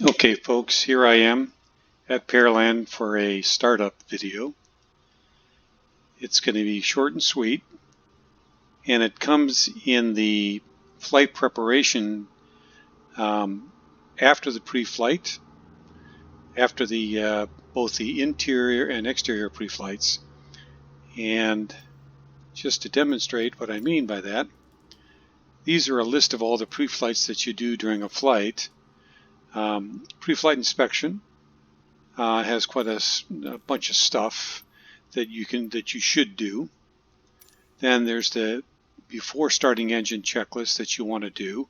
Okay folks, here I am at Pearland for a startup video. It's going to be short and sweet, and it comes in the flight preparation after the pre-flight, after the both the interior and exterior pre-flights. And just to demonstrate what I mean by that, these are a list of all the pre-flights that you do during a flight. Pre-flight inspection has quite a bunch of stuff that you should do. Then there's the before starting engine checklist that you want to do,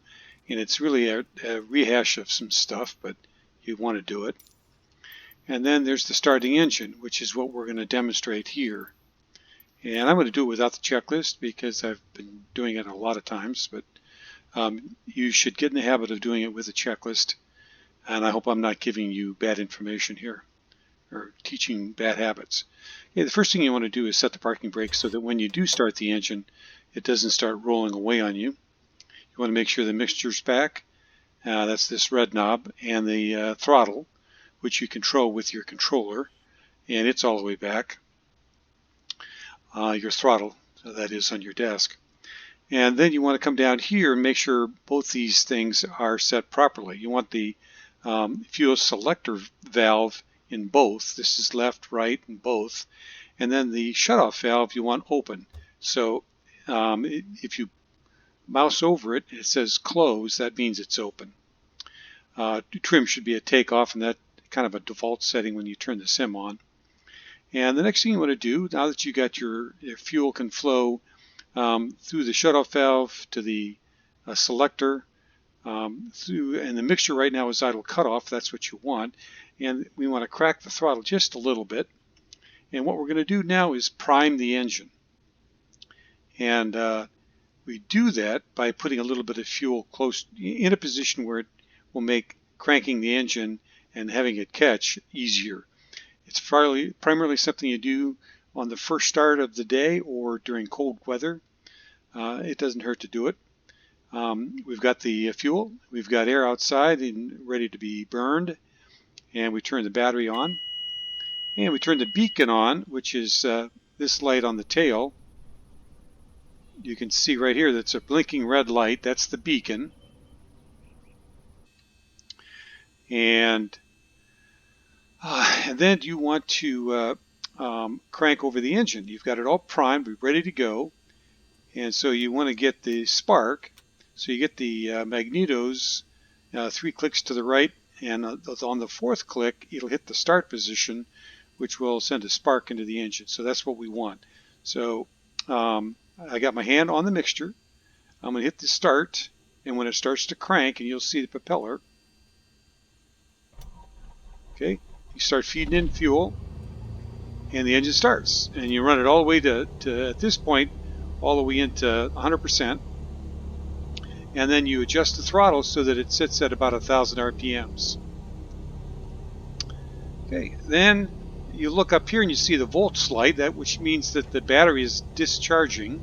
and it's really a rehash of some stuff, but you want to do it. And then there's the starting engine, which is what we're going to demonstrate here. And I'm going to do it without the checklist because I've been doing it a lot of times, but you should get in the habit of doing it with a checklist. And I hope I'm not giving you bad information here or teaching bad habits. Okay, the first thing you want to do is set the parking brake so that when you do start the engine, it doesn't start rolling away on you. You want to make sure the mixture's back. That's this red knob, and the throttle, which you control with your controller, and it's all the way back. Your throttle, so that is on your desk. And then you want to come down here and make sure both these things are set properly. You want the fuel selector valve in both. This is left, right, and both. And then the shutoff valve you want open. So if you mouse over it, it says close. That means it's open. Trim should be a takeoff, and that kind of a default setting when you turn the sim on. And the next thing you want to do, now that you got your fuel can flow through the shutoff valve to the selector, and the mixture right now is idle cutoff. That's what you want. And we want to crack the throttle just a little bit. And what we're going to do now is prime the engine. And we do that by putting a little bit of fuel close in a position where it will make cranking the engine and having it catch easier. It's primarily something you do on the first start of the day or during cold weather. It doesn't hurt to do it. We've got the fuel, we've got air outside and ready to be burned, and we turn the battery on, and we turn the beacon on, which is this light on the tail. You can see right here that's a blinking red light. That's the beacon. And then you want to crank over the engine. You've got it all primed, ready to go, and so you want to get the spark. So you get the magnetos 3 clicks to the right, and on the 4th click it'll hit the start position, which will send a spark into the engine. So that's what we want. So I got my hand on the mixture. I'm going to hit the start, and when it starts to crank, and you'll see the propeller. Okay, you start feeding in fuel, and the engine starts, and you run it all the way to at this point all the way into 100%. And then you adjust the throttle so that it sits at about 1,000 RPMs. Okay, then you look up here and you see the volts light, which means that the battery is discharging.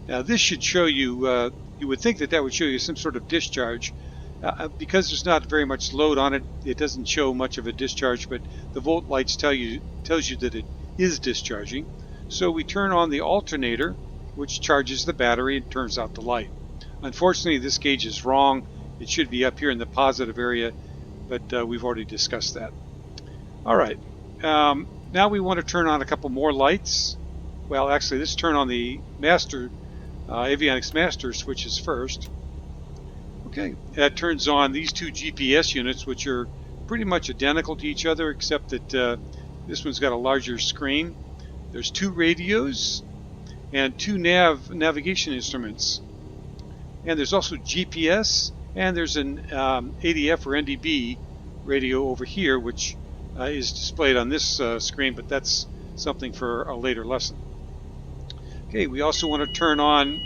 Now this should show you, you would think that would show you some sort of discharge. Because there's not very much load on it, it doesn't show much of a discharge, but the volt lights tells you that it is discharging. So we turn on the alternator, which charges the battery and turns out the light. Unfortunately, this gauge is wrong. It should be up here in the positive area, but we've already discussed that. All right, now we want to turn on a couple more lights. Well, actually, let's turn on the master avionics master switches first. Okay, that turns on these 2 GPS units, which are pretty much identical to each other, except that this one's got a larger screen. There's 2 radios and 2 navigation instruments. And there's also GPS, and there's an ADF or NDB radio over here, which is displayed on this screen, but that's something for a later lesson. Okay, we also want to turn on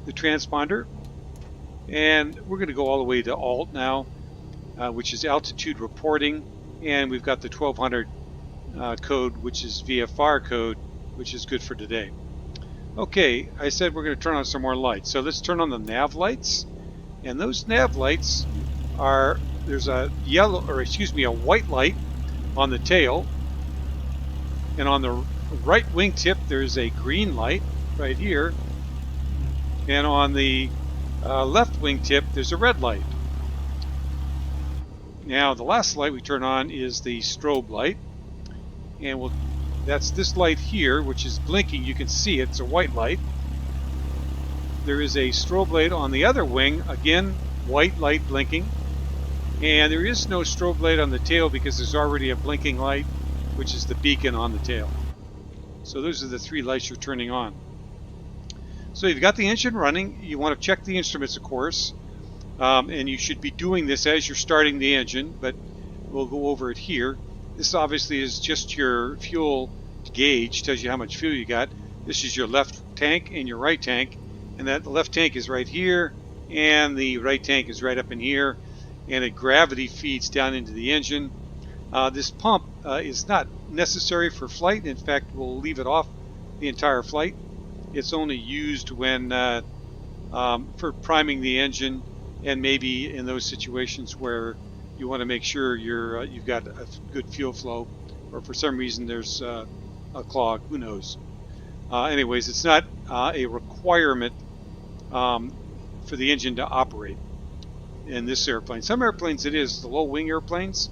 the transponder. And we're going to go all the way to Alt now, which is altitude reporting, and we've got the 1200 code, which is VFR code, which is good for today. Okay, I said we're going to turn on some more lights. So let's turn on the nav lights, and those nav lights are there's a yellow, or excuse me, a white light on the tail, and on the right wingtip there's a green light right here, and on the left wingtip there's a red light. Now the last light we turn on is the strobe light, and that's this light here, which is blinking. You can see it's a white light. There is a strobe light on the other wing, again white light blinking, and there is no strobe light on the tail because there's already a blinking light, which is the beacon on the tail. So those are the three lights you're turning on. So you've got the engine running. You want to check the instruments, of course, and you should be doing this as you're starting the engine, but we'll go over it here. This obviously is just your fuel gauge, tells you how much fuel you got. This is your left tank and your right tank, and that left tank is right here, and the right tank is right up in here, and a gravity feeds down into the engine. This pump is not necessary for flight. In fact, we'll leave it off the entire flight. It's only used when for priming the engine, and maybe in those situations where you want to make sure you've got a good fuel flow, or for some reason there's a clog. Who knows? Anyways, it's not a requirement for the engine to operate in this airplane. Some airplanes it is. The low wing airplanes,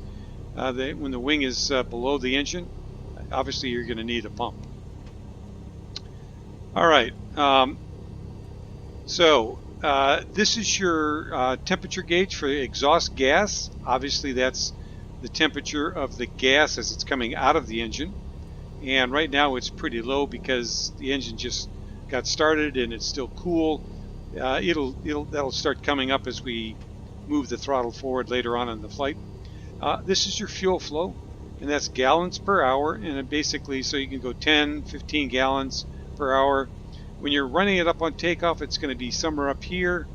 when the wing is below the engine, obviously you're going to need a pump. All right. So this is your temperature gauge for exhaust gas. Obviously, that's the temperature of the gas as it's coming out of the engine. And right now it's pretty low because the engine just got started and it's still cool. That'll start coming up as we move the throttle forward later on in the flight. This is your fuel flow, and that's gallons per hour. And basically, so you can go 10, 15 gallons per hour. When you're running it up on takeoff, it's going to be somewhere up here.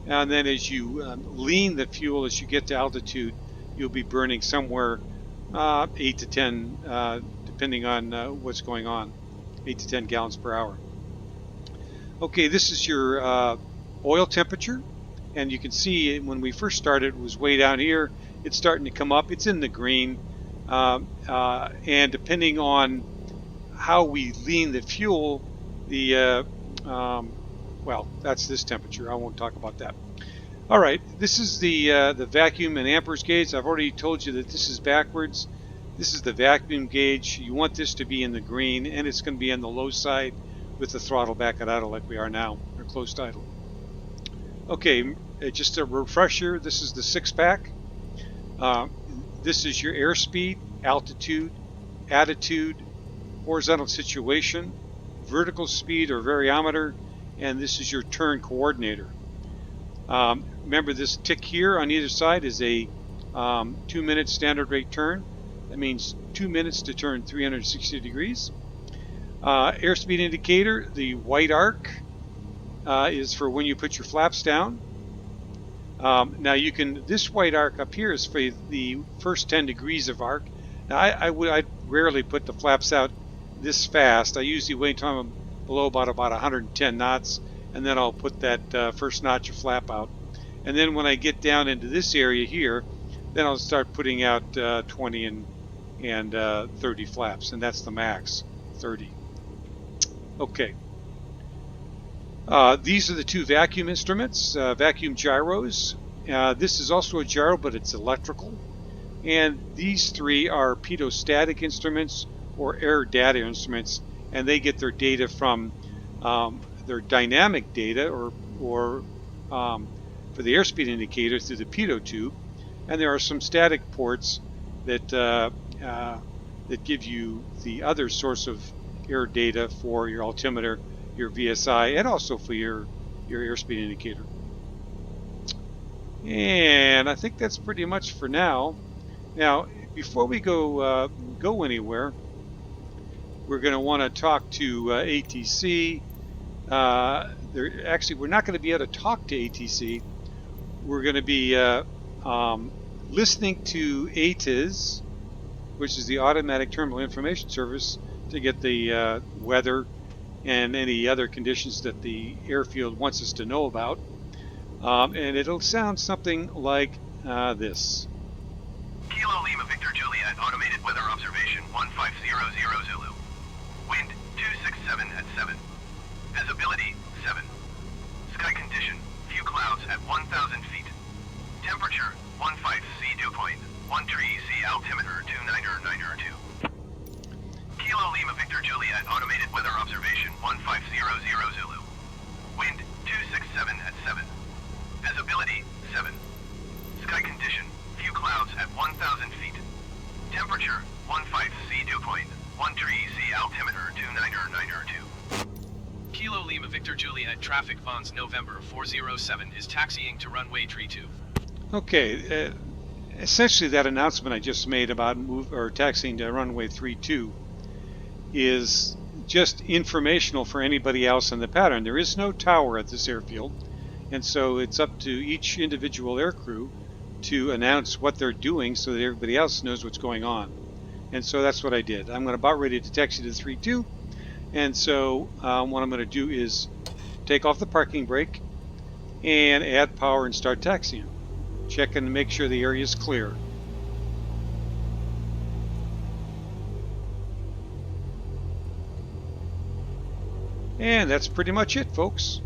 And then as you lean the fuel as you get to altitude, you'll be burning somewhere 8 to 10, depending on what's going on, 8 to 10 gallons per hour. Okay, this is your oil temperature. And you can see when we first started, it was way down here. It's starting to come up. It's in the green. And depending on how we lean the fuel, well, that's this temperature. I won't talk about that. All right, this is the vacuum and amperes gauge. I've already told you that this is backwards. This is the vacuum gauge. You want this to be in the green, and it's going to be on the low side with the throttle back at idle like we are now, or close to idle. Okay, just a refresher, this is the six-pack. Uh, this is your airspeed, altitude, attitude, horizontal situation, vertical speed or variometer, and this is your turn coordinator. Remember this tick here on either side is a 2-minute standard rate turn. That means 2 minutes to turn 360 degrees. Airspeed indicator, the white arc is for when you put your flaps down. Now this white arc up here is for the first 10 degrees of arc. Now I'd rarely put the flaps out this fast. I usually wait until I'm below about 110 knots, and then I'll put that first notch of flap out. And then when I get down into this area here, then I'll start putting out 20 and 30 flaps, and that's the max, 30. Okay. These are the two vacuum instruments, vacuum gyros. This is also a gyro, but it's electrical. And these three are pedostatic instruments or air data instruments, and they get their data from their dynamic data or for the airspeed indicator through the pitot tube. And there are some static ports that that give you the other source of air data for your altimeter, your VSI, and also for your airspeed indicator. And I think that's pretty much for now. Now, before we go anywhere, we're going to want to talk to ATC. We're not going to be able to talk to ATC. We're going to be listening to ATIS, which is the Automatic Terminal Information Service, to get the weather and any other conditions that the airfield wants us to know about. And it'll sound something like this. Kilo Lima Victor Juliet, automated weather observation 1500 Zulu. Wind 267 at 7. Visibility 7. Sky condition, few clouds at 1,000 feet. Temperature 15 C dew point, 13 C altimeter 29902. Kilo Lima Victor Juliet, automated weather observation 1500 Zulu. Wind 267 at 7. Visibility 7. Sky condition, few clouds at 1,000 feet. Temperature 15 C dew point, 13 C altimeter 29902. Kilo Lima Victor Juliet, traffic Vons November 407 is taxiing to runway 32. Okay, essentially that announcement I just made about taxiing to runway 32 is just informational for anybody else in the pattern. There is no tower at this airfield, and so it's up to each individual aircrew to announce what they're doing so that everybody else knows what's going on. And so that's what I did. I'm about ready to taxi to 32, and so what I'm going to do is take off the parking brake and add power and start taxiing. Checking to make sure the area is clear. And that's pretty much it, folks.